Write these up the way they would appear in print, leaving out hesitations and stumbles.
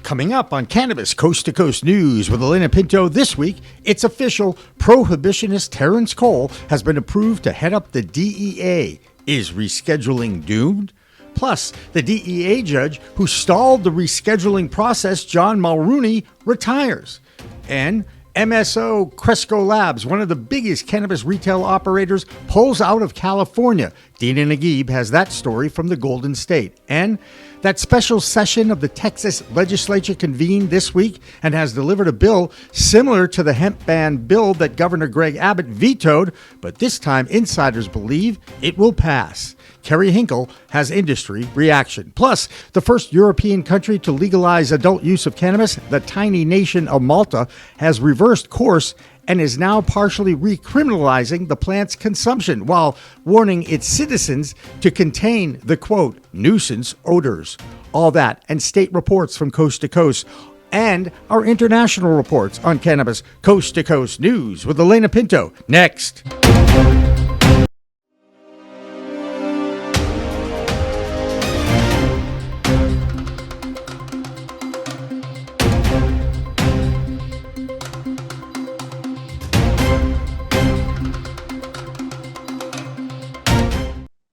Coming up on Cannabis Coast to Coast News with Alaina Pinto this week, it's official. Prohibitionist Terrence Cole has been approved to head up the DEA. Is rescheduling doomed? Plus, the DEA judge who stalled the rescheduling process, John Mulrooney, retires. And MSO Cresco Labs, one of the biggest cannabis retail operators, pulls out of California. Dina Nagib has that story from the Golden State. And that special session of the Texas legislature convened this week and has delivered a bill similar to the hemp ban bill that Governor Greg Abbott vetoed, but this time insiders believe it will pass. Kerry Hinkle has industry reaction. Plus, the first European country to legalize adult use of cannabis, the tiny nation of Malta, has reversed course and is now partially recriminalizing the plant's consumption while warning its citizens to contain the, quote, nuisance odors. All that and state reports from coast to coast and our international reports on Cannabis Coast to Coast News with Alaina Pinto. Next.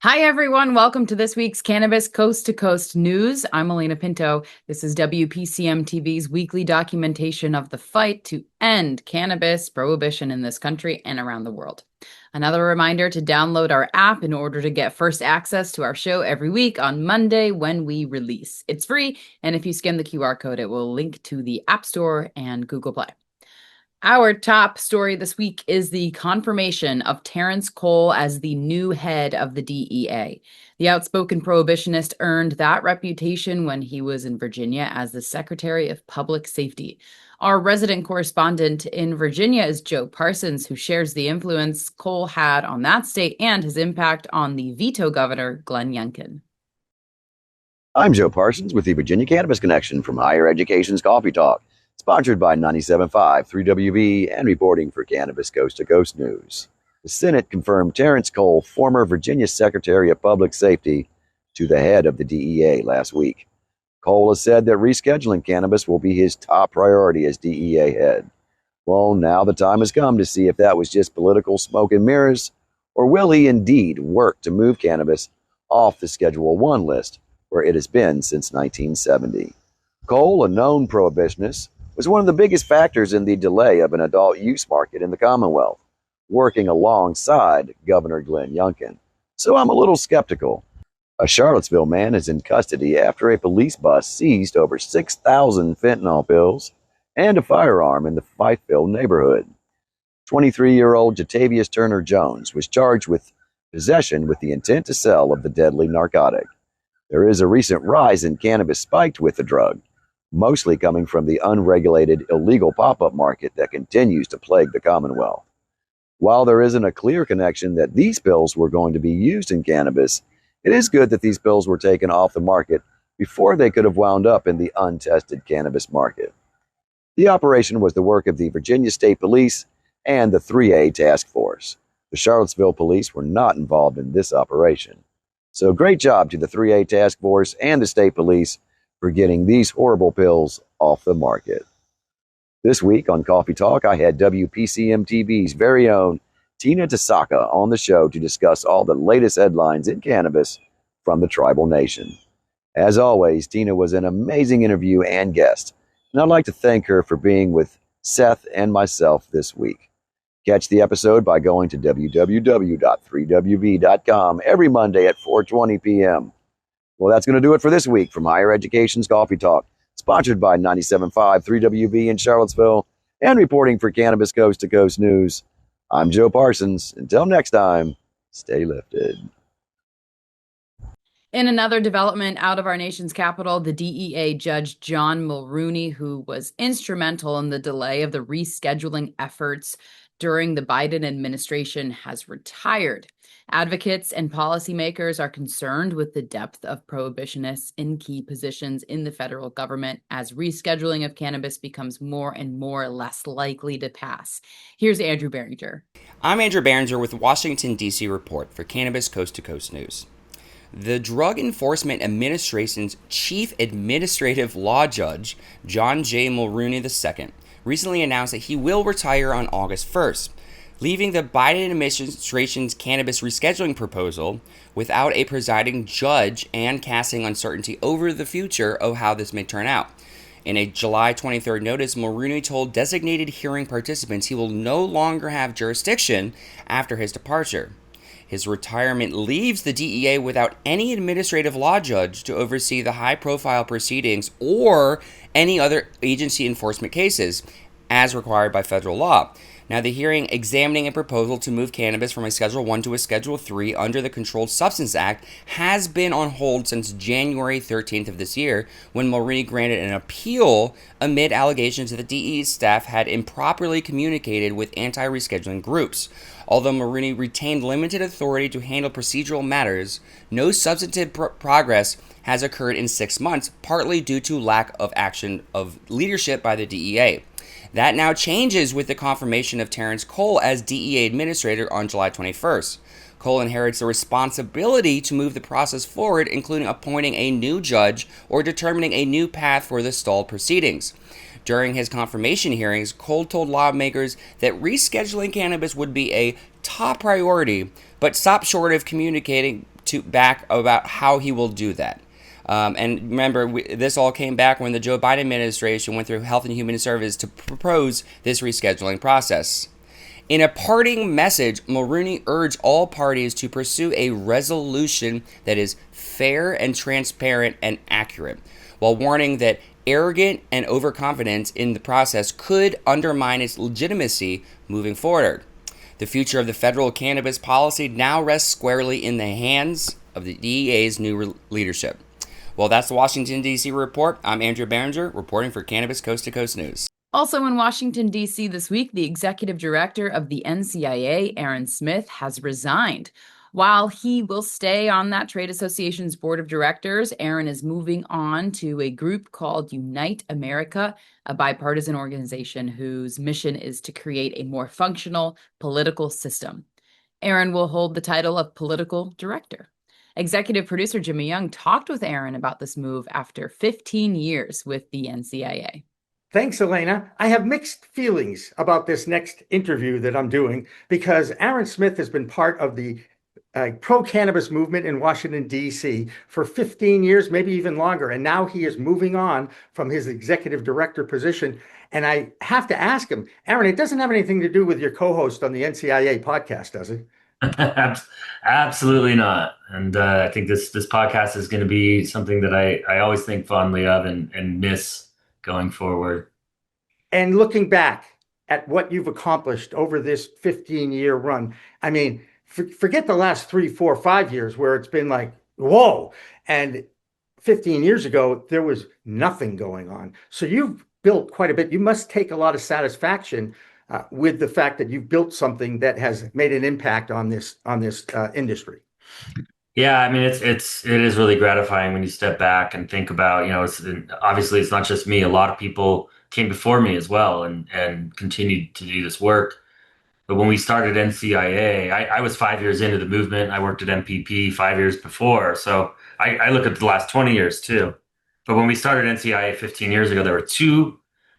Hi, everyone. Welcome to this week's Cannabis Coast to Coast News. I'm Alaina Pinto. This is WPCM TV's weekly documentation of the fight to end cannabis prohibition in this country and around the world. Another reminder to download our app in order to get first access to our show every week on Monday when we release. It's free, and if you scan the QR code, it will link to the App Store and Google Play. Our top story this week is the confirmation of Terrence Cole as the new head of the DEA. The outspoken prohibitionist earned that reputation when he was in Virginia as the Secretary of Public Safety. Our resident correspondent in Virginia is Joe Parsons, who shares the influence Cole had on that state and his impact on the veto governor, Glenn Youngkin. I'm Joe Parsons with the Virginia Cannabis Connection from Higher Education's Coffee Talk. Sponsored by 97.5 3WV and reporting for Cannabis Coast to Coast News. The Senate confirmed Terrence Cole, former Virginia Secretary of Public Safety, to the head of the DEA last week. Cole has said that rescheduling cannabis will be his top priority as DEA head. Well, now the time has come to see if that was just political smoke and mirrors, or will he indeed work to move cannabis off the Schedule I list, where it has been since 1970. Cole, a known prohibitionist, was one of the biggest factors in the delay of an adult use market in the Commonwealth, working alongside Governor Glenn Youngkin. So I'm a little skeptical. A Charlottesville man is in custody after a police bus seized over 6,000 fentanyl pills and a firearm in the Fifeville neighborhood. 23-year-old Jatavius Turner Jones was charged with possession with the intent to sell of the deadly narcotic. There is a recent rise in cannabis spiked with the drug, mostly coming from the unregulated illegal pop-up market that continues to plague the Commonwealth. While there isn't a clear connection that these pills were going to be used in cannabis, it is good that these pills were taken off the market before they could have wound up in the untested cannabis market. The operation was the work of the Virginia State Police and the 3A Task Force. The Charlottesville Police were not involved in this operation. So great job to the 3A Task Force and the State Police for getting these horrible pills off the market. This week on Coffee Talk, I had WPCM TV's very own Tina Tasaka on the show to discuss all the latest headlines in cannabis from the tribal nation. As always, Tina was an amazing interview and guest, and I'd like to thank her for being with Seth and myself this week. Catch the episode by going to www.3wv.com every Monday at 4:20 p.m. Well, that's going to do it for this week from Higher Education's Coffee Talk, sponsored by 97.5 3WV in Charlottesville, and reporting for Cannabis Coast to Coast News. I'm Joe Parsons. Until next time, stay lifted. In another development out of our nation's capital, the DEA Judge John Mulrooney, who was instrumental in the delay of the rescheduling efforts during the Biden administration, has retired. Advocates and policymakers are concerned with the depth of prohibitionists in key positions in the federal government as rescheduling of cannabis becomes more and more less likely to pass. Here's Andrew Behringer. I'm Andrew Behringer with the Washington, D.C. report for Cannabis Coast to Coast News. The Drug Enforcement Administration's Chief Administrative Law Judge, John Mulrooney II, recently announced that he will retire on August 1st, leaving the Biden administration's cannabis rescheduling proposal without a presiding judge and casting uncertainty over the future of how this may turn out. In a July 23rd notice, Mulrooney told designated hearing participants he will no longer have jurisdiction after his departure. His retirement leaves the DEA without any administrative law judge to oversee the high-profile proceedings or any other agency enforcement cases, as required by federal law. Now, the hearing examining a proposal to move cannabis from a Schedule 1 to a Schedule 3 under the Controlled Substance Act has been on hold since January 13th of this year, when Mulrooney granted an appeal amid allegations that the DEA staff had improperly communicated with anti-rescheduling groups. Although Mulrooney retained limited authority to handle procedural matters, no substantive progress has occurred in 6 months, partly due to lack of action of leadership by the DEA. That now changes with the confirmation of Terrence Cole as DEA Administrator on July 21st. Cole inherits the responsibility to move the process forward, including appointing a new judge or determining a new path for the stalled proceedings. During his confirmation hearings, Cole told lawmakers that rescheduling cannabis would be a top priority, but stopped short of communicating back about how he will do that. And remember, this all came back when the Joe Biden administration went through Health and Human Services to propose this rescheduling process. In a parting message, Mulrooney urged all parties to pursue a resolution that is fair and transparent and accurate, while warning that arrogant and overconfidence in the process could undermine its legitimacy moving forward. The future of the federal cannabis policy now rests squarely in the hands of the DEA's new leadership. Well, that's the Washington, D.C. report. I'm Andrew Behringer, reporting for Cannabis Coast to Coast News. Also in Washington, D.C. this week, the executive director of the NCIA, Aaron Smith, has resigned. While he will stay on that trade association's board of directors, Aaron is moving on to a group called Unite America, a bipartisan organization whose mission is to create a more functional political system. Aaron will hold the title of political director. Executive producer Jimmy Young talked with Aaron about this move after 15 years with the NCIA. Thanks, Alaina. I have mixed feelings about this next interview that I'm doing because Aaron Smith has been part of the pro-cannabis movement in Washington, D.C. for 15 years, maybe even longer. And now he is moving on from his executive director position. And I have to ask him, Aaron, it doesn't have anything to do with your co-host on the NCIA podcast, does it? Absolutely not. And I think this podcast is going to be something that I always think fondly of and miss going forward. And looking back at what you've accomplished over this 15-year run, I mean, forget the last 3, 4, 5 years where it's been like, whoa. And 15 years ago, there was nothing going on. So you've built quite a bit. You must take a lot of satisfaction with the fact that you've built something that has made an impact on this industry. Yeah, I mean, it is really gratifying when you step back and think about, obviously it's not just me. A lot of people came before me as well and continued to do this work. But when we started NCIA, I was 5 years into the movement. I worked at MPP 5 years before. So I look at the last 20 years too. But when we started NCIA 15 years ago, there were 2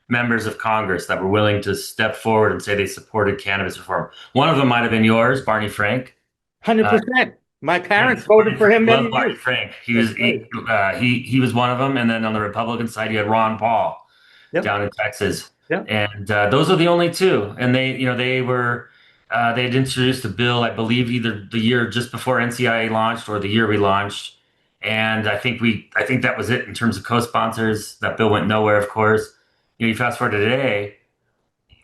members of Congress that were willing to step forward and say they supported cannabis reform. One of them might have been yours, Barney Frank. 100%. My parents voted for him many Barney years. Frank. He was one of them. And then on the Republican side, you had Ron Paul down in Texas. Yep. And those are the only 2. And they had introduced a bill, I believe, either the year just before NCIA launched or the year we launched. And I think that was it in terms of co-sponsors. That bill went nowhere, of course. You fast forward to today,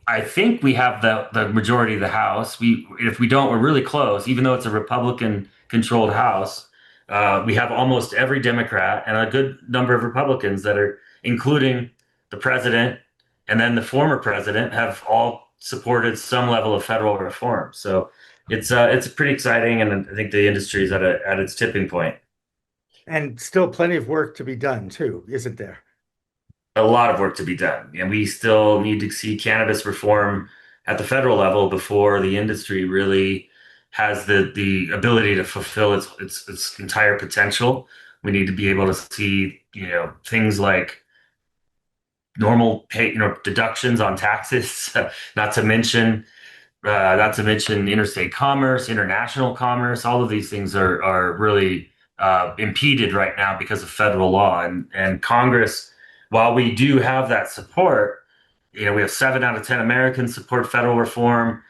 I think we have the majority of the House. If we don't, we're really close. Even though it's a Republican-controlled House, we have almost every Democrat and a good number of Republicans that are, including the president and then the former president, have all supported some level of federal reform. So it's pretty exciting, and I think the industry is at its tipping point. And still plenty of work to be done too, isn't there? A lot of work to be done, and we still need to see cannabis reform at the federal level before the industry really has the ability to fulfill its entire potential. We need to be able to see, things like normal pay, deductions on taxes, not to mention interstate commerce, international commerce. All of these things are really impeded right now because of federal law. And Congress, while we do have that support, we have 7 out of 10 Americans support federal reform.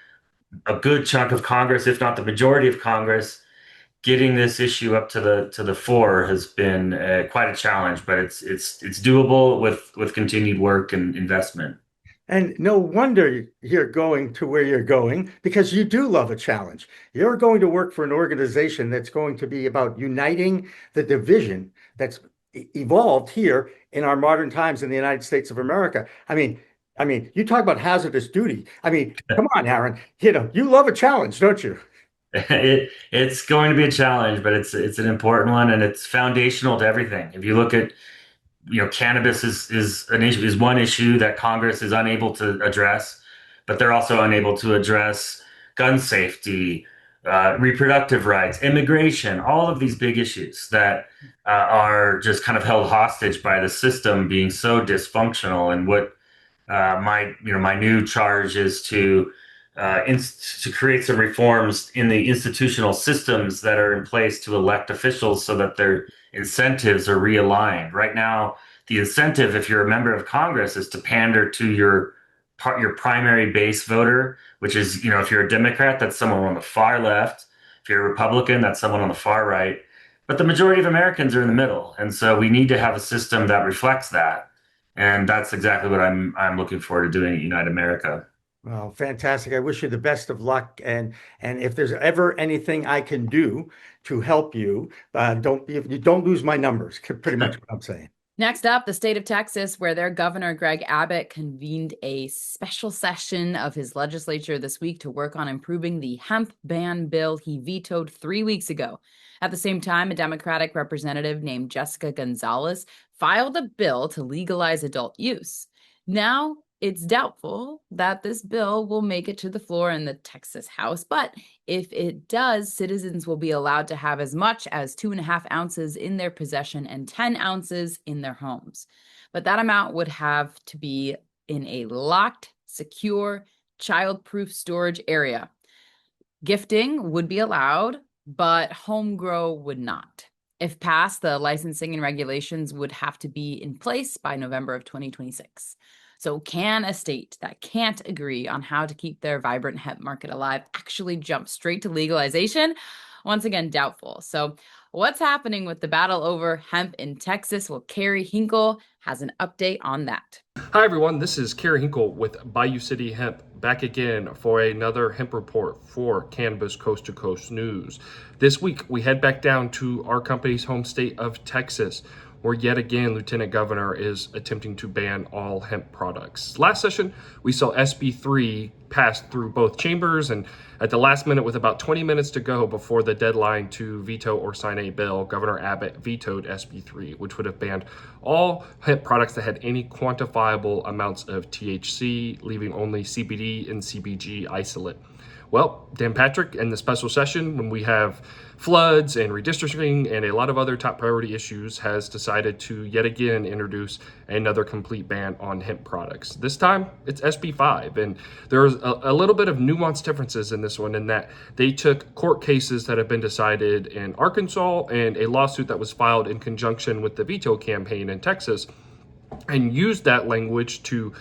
A good chunk of Congress, if not the majority of Congress, getting this issue up to the fore has been quite a challenge. But it's doable with continued work and investment. And no wonder you're going to where you're going, because you do love a challenge. You're going to work for an organization that's going to be about uniting the division that's evolved here in our modern times in the United States of America. I mean, you talk about hazardous duty. I mean, come on, Aaron. You love a challenge, don't you? It's going to be a challenge, but it's an important one, and it's foundational to everything. If you look at, cannabis is one issue that Congress is unable to address, but they're also unable to address gun safety, reproductive rights, immigration, all of these big issues that are just kind of held hostage by the system being so dysfunctional. And what my new charge is to create some reforms in the institutional systems that are in place to elect officials so that their incentives are realigned. Right now, the incentive, if you're a member of Congress, is to pander to your primary base voter, which is, if you're a Democrat, that's someone on the far left. If you're a Republican, that's someone on the far right. But the majority of Americans are in the middle. And so we need to have a system that reflects that. And that's exactly what I'm looking forward to doing at Unite America. Well, fantastic. I wish you the best of luck. And if there's ever anything I can do to help you, don't lose my numbers. Pretty much what I'm saying. Next up, the state of Texas, where their governor, Greg Abbott, convened a special session of his legislature this week to work on improving the hemp ban bill he vetoed 3 weeks ago. At the same time, a Democratic representative named Jessica Gonzalez filed a bill to legalize adult use. Now, it's doubtful that this bill will make it to the floor in the Texas House, but if it does, citizens will be allowed to have as much as 2.5 ounces in their possession and 10 ounces in their homes. But that amount would have to be in a locked, secure, child-proof storage area. Gifting would be allowed, but home grow would not. If passed, the licensing and regulations would have to be in place by November of 2026. So can a state that can't agree on how to keep their vibrant hemp market alive actually jump straight to legalization? Once again, doubtful. So what's happening with the battle over hemp in Texas? Well, Carrie Hinkle has an update on that. Hi, everyone. This is Carrie Hinkle with Bayou City Hemp, back again for another hemp report for Cannabis Coast to Coast News. This week, we head back down to our company's home state of Texas, where yet again, Lieutenant Governor is attempting to ban all hemp products. Last session, we saw SB 3 pass through both chambers, and at the last minute, with about 20 minutes to go before the deadline to veto or sign a bill, Governor Abbott vetoed SB 3, which would have banned all hemp products that had any quantifiable amounts of THC, leaving only CBD and CBG isolate. Well, Dan Patrick and the special session, when we have floods and redistricting and a lot of other top priority issues, has decided to yet again introduce another complete ban on hemp products. This time, it's SB 5, and there's a little bit of nuanced differences in this one, in that they took court cases that have been decided in Arkansas and a lawsuit that was filed in conjunction with the veto campaign in Texas, and used that language to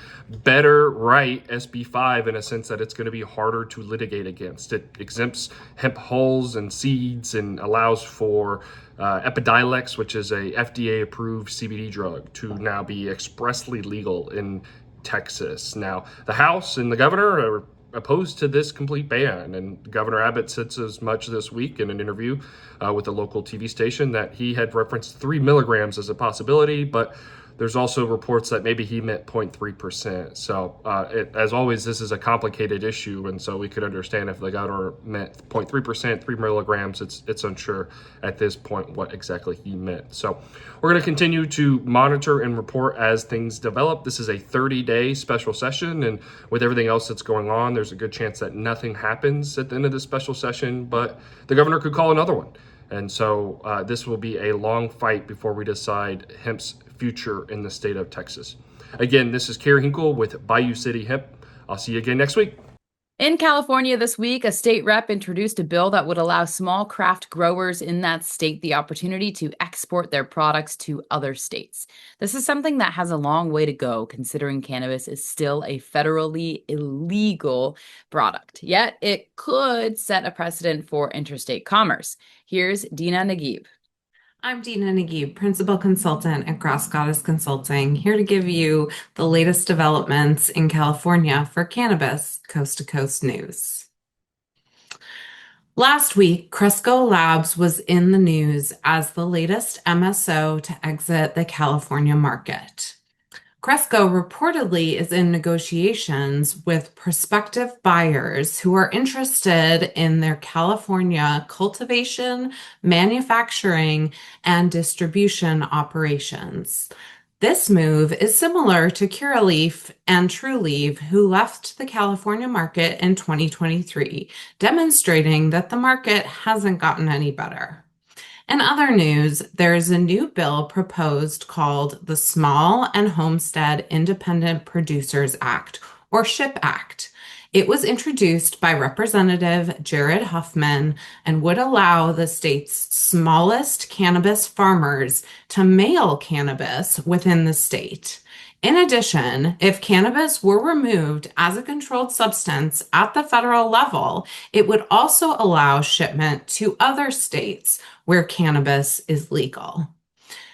better write SB 5 in a sense that it's going to be harder to litigate against. It exempts hemp hulls and seeds and allows for Epidiolex, which is a FDA-approved CBD drug, to now be expressly legal in Texas. Now, the House and the governor are opposed to this complete ban, and Governor Abbott said as much this week in an interview with a local TV station that he had referenced 3 milligrams as a possibility, but There's also reports that maybe he meant 0.3%. So as always, this is a complicated issue, and so we could understand if the governor meant 0.3%, 3 milligrams. It's unsure at this point what exactly he meant. So we're going to continue to monitor and report as things develop. This is a 30-day special session, and with everything else that's going on, there's a good chance that nothing happens at the end of this special session, but the governor could call another one. And so this will be a long fight before we decide hemp's future in the state of Texas. Again, this is Kerry Hinkle with Bayou City Hemp. I'll see you again next week. In California this week, a state rep introduced a bill that would allow small craft growers in that state the opportunity to export their products to other states. This is something that has a long way to go, considering cannabis is still a federally illegal product. Yet it could set a precedent for interstate commerce. Here's Dina Nagib. I'm Dina Nagib, Principal Consultant at Grass Goddess Consulting, here to give you the latest developments in California for Cannabis Coast to Coast News. Last week, Cresco Labs was in the news as the latest MSO to exit the California market. Cresco reportedly is in negotiations with prospective buyers who are interested in their California cultivation, manufacturing, and distribution operations. This move is similar to Curaleaf and Trulieve, who left the California market in 2023, demonstrating that the market hasn't gotten any better. In other news, there is a new bill proposed called the Small and Homestead Independent Producers Act, or SHIP Act. It was introduced by Representative Jared Huffman and would allow the state's smallest cannabis farmers to mail cannabis within the state. In addition, if cannabis were removed as a controlled substance at the federal level, it would also allow shipment to other states where cannabis is legal.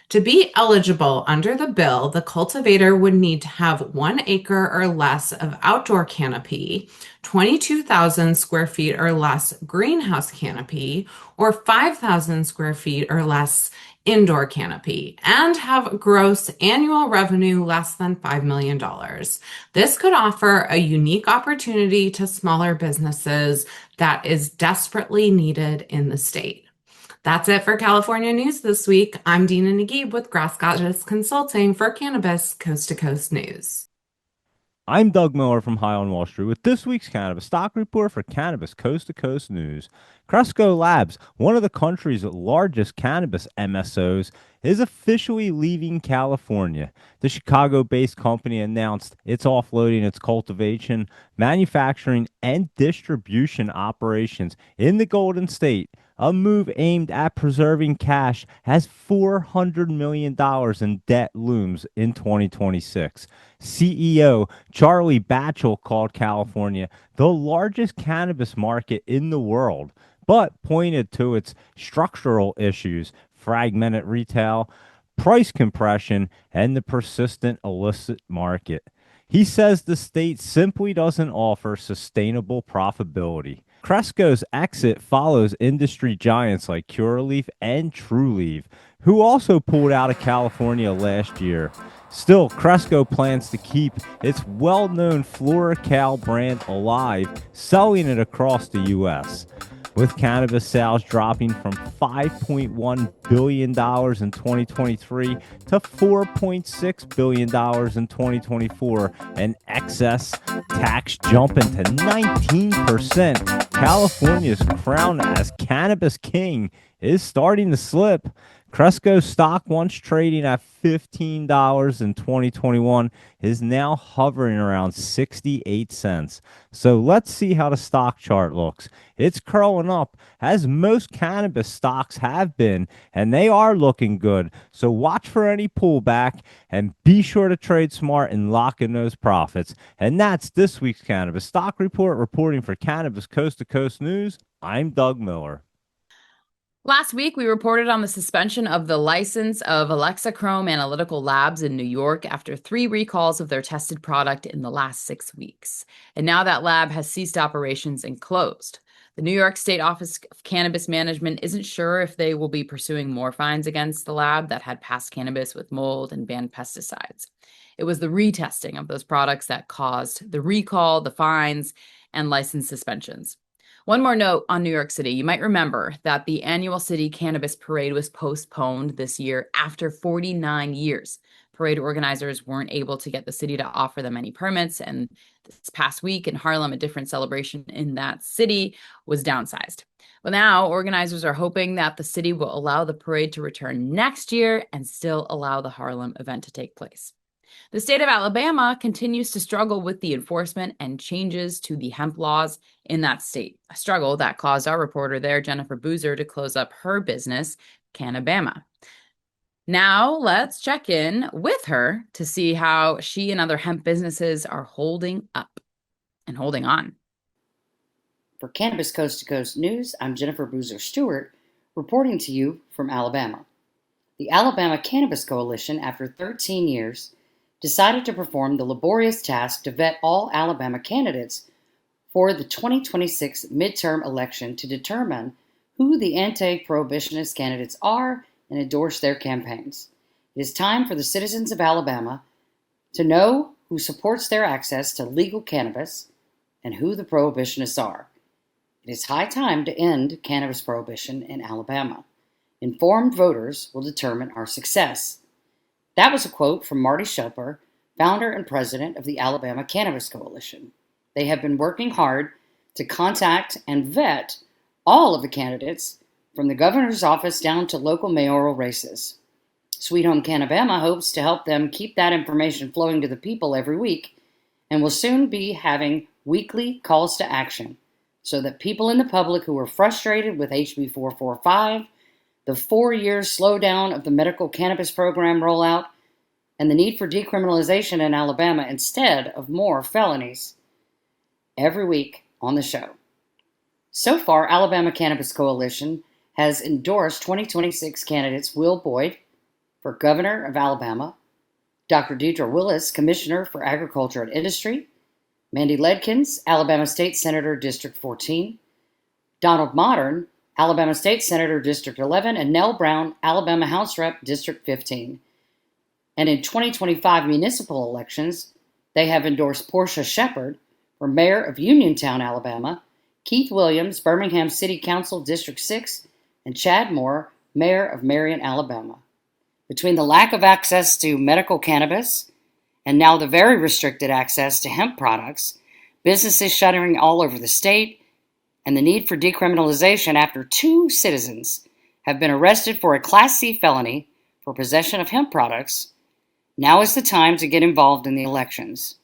To be eligible under the bill, the cultivator would need to have 1 acre or less of outdoor canopy, 22,000 square feet or less greenhouse canopy, or 5,000 square feet or less indoor canopy, and have gross annual revenue less than $5 million. This could offer a unique opportunity to smaller businesses that is desperately needed in the state. That's it for California news this week. I'm Dina Nagib with Grass Goddess Consulting for Cannabis Coast to Coast News. I'm Doug Miller from High on Wall Street with this week's Cannabis Stock Report for Cannabis Coast to Coast News. Cresco Labs, one of the country's largest cannabis MSOs, is officially leaving California. The Chicago-based company announced it's offloading its cultivation, manufacturing, and distribution operations in the Golden State, a move aimed at preserving cash as $400 million in debt looms in 2026. CEO Charlie Batchel called California the largest cannabis market in the world, but pointed to its structural issues, fragmented retail, price compression, and the persistent illicit market. He says the state simply doesn't offer sustainable profitability. Cresco's exit follows industry giants like Curaleaf and Trulieve, who also pulled out of California last year. Still, Cresco plans to keep its well-known FloraCal brand alive, selling it across the U.S., with cannabis sales dropping from $5.1 billion in 2023 to $4.6 billion in 2024, and excess tax jumping to 19%. California's crown as cannabis king is starting to slip. Cresco stock, once trading at $15 in 2021, is now hovering around 68 cents. So let's see how the stock chart looks. It's curling up, as most cannabis stocks have been, and they are looking good. So watch for any pullback and be sure to trade smart and lock in those profits. And that's this week's Cannabis Stock Report. Reporting for Cannabis Coast to Coast News, I'm Doug Miller. Last week, we reported on the suspension of the license of Alexachrome Analytical Labs in New York after 3 recalls of their tested product in the last 6 weeks. And now that lab has ceased operations and closed. The New York State Office of Cannabis Management isn't sure if they will be pursuing more fines against the lab that had passed cannabis with mold and banned pesticides. It was the retesting of those products that caused the recall, the fines, and license suspensions. One more note on New York City. You might remember that the annual city cannabis parade was postponed this year after 49 years. Parade organizers weren't able to get the city to offer them any permits, and this past week in Harlem, a different celebration in that city was downsized. Well, now organizers are hoping that the city will allow the parade to return next year and still allow the Harlem event to take place. The state of Alabama continues to struggle with the enforcement and changes to the hemp laws in that state, a struggle that caused our reporter there, Jennifer Boozer, to close up her business, Cannabama. Now let's check in with her to see how she and other hemp businesses are holding up and holding on. For Cannabis Coast to Coast News, I'm Jennifer Boozer Stewart, reporting to you from Alabama. The Alabama Cannabis Coalition, after 13 years, decided to perform the laborious task to vet all Alabama candidates for the 2026 midterm election to determine who the anti-prohibitionist candidates are and endorse their campaigns. It is time for the citizens of Alabama to know who supports their access to legal cannabis and who the prohibitionists are. It is high time to end cannabis prohibition in Alabama. Informed voters will determine our success. That was a quote from Marty Schupper, founder and president of the Alabama Cannabis Coalition. They have been working hard to contact and vet all of the candidates from the governor's office down to local mayoral races. Sweet Home Cannabama hopes to help them keep that information flowing to the people every week and will soon be having weekly calls to action so that people in the public who are frustrated with HB 445, the 4-year slowdown of the medical cannabis program rollout, and the need for decriminalization in Alabama instead of more felonies, every week on the show. So far, Alabama Cannabis Coalition has endorsed 2026 candidates Will Boyd for Governor of Alabama, Dr. Deidre Willis, Commissioner for Agriculture and Industry, Mandy Ledkins, Alabama State Senator, District 14, Donald Modern, Alabama State Senator, District 11, and Nell Brown, Alabama House Rep, District 15. And in 2025 municipal elections, they have endorsed Portia Shepard for Mayor of Uniontown, Alabama, Keith Williams, Birmingham City Council, District 6, and Chad Moore, Mayor of Marion, Alabama. Between the lack of access to medical cannabis and now the very restricted access to hemp products, businesses shuttering all over the state, and the need for decriminalization after 2 citizens have been arrested for a Class C felony for possession of hemp products, now is the time to get involved in the elections.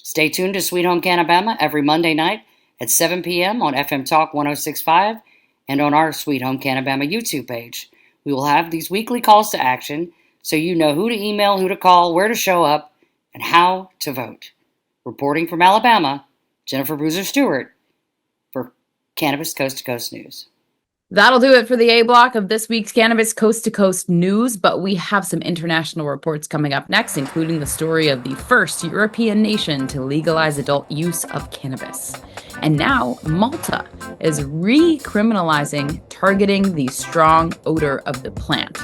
Stay tuned to Sweet Home Cannabama every Monday night at 7 p.m. on FM Talk 106.5 and on our Sweet Home Cannabama YouTube page. We will have these weekly calls to action so you know who to email, who to call, where to show up, and how to vote. Reporting from Alabama, Jennifer Boozer Stewart for Cannabis Coast to Coast News. That'll do it for the A block of this week's Cannabis Coast to Coast News, but we have some international reports coming up next, including the story of the first European nation to legalize adult use of cannabis. And now Malta is recriminalizing targeting the strong odor of the plant.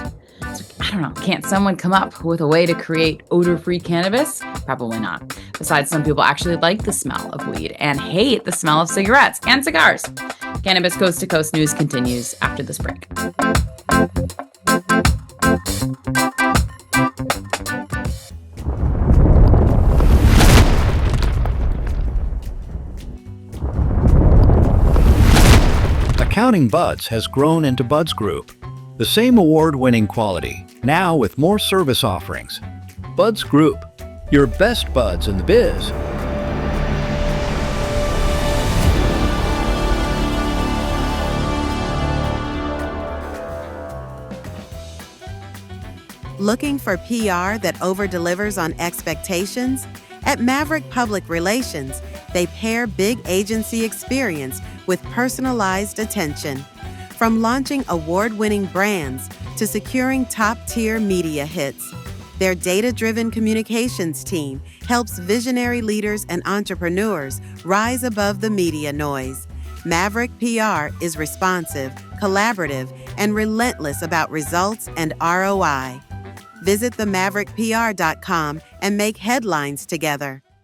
So, I don't know, can't someone come up with a way to create odor-free cannabis? Probably not. Besides, some people actually like the smell of weed and hate the smell of cigarettes and cigars. Cannabis Coast to Coast News continues after this break. Accounting Buds has grown into Buds Group, the same award-winning quality, now with more service offerings. Buds Group, your best buds in the biz. Looking for PR that over-delivers on expectations? At Maverick Public Relations, they pair big agency experience with personalized attention. From launching award-winning brands to securing top-tier media hits, their data-driven communications team helps visionary leaders and entrepreneurs rise above the media noise. Maverick PR is responsive, collaborative, and relentless about results and ROI. Visit themaverickpr.com and make headlines together.